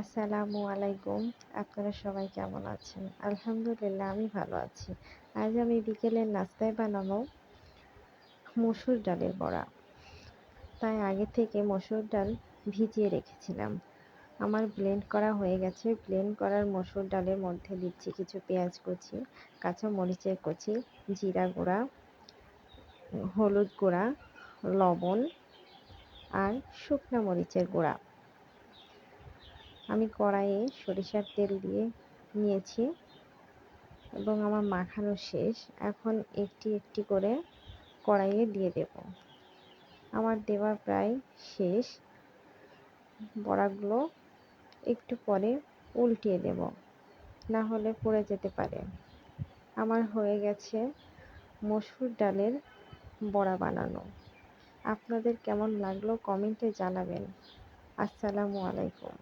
আসসালামু আলাইকুম। আপনারা সবাই কেমন আছেন? আলহামদুলিল্লাহ আমি ভালো আছি। আজ আমি বিকেলের নাস্তায় বানাবো মসুর ডালের বড়া। তাই আগে থেকে মসুর ডাল ভিজিয়ে রেখেছিলাম। আমার ব্লেন্ড করা হয়ে গেছে। ব্লেন্ড করার মসুর ডালের মধ্যে দিচ্ছি কিছু পেঁয়াজ কুচি, কাঁচা মরিচের কুচি, জিরা গুঁড়া, হলুদ গুঁড়া, লবণ আর শুকনা মরিচের গুঁড়া। আমি কড়াইয়ে সরিষার তেল দিয়ে নিয়েছি এবং আমার মাখানো শেষ। এখন একটি একটি করে কড়াইয়ে দিয়ে দেব। আমার দেওয়া প্রায় শেষ। বড়াগুলো একটু পরে উল্টিয়ে দেব, না হলে পুড়ে যেতে পারে। আমার হয়ে গেছে মসুর ডালের বড়া বানানো। আপনাদের কেমন লাগলো কমেন্টে জানাবেন। আসসালামু আলাইকুম।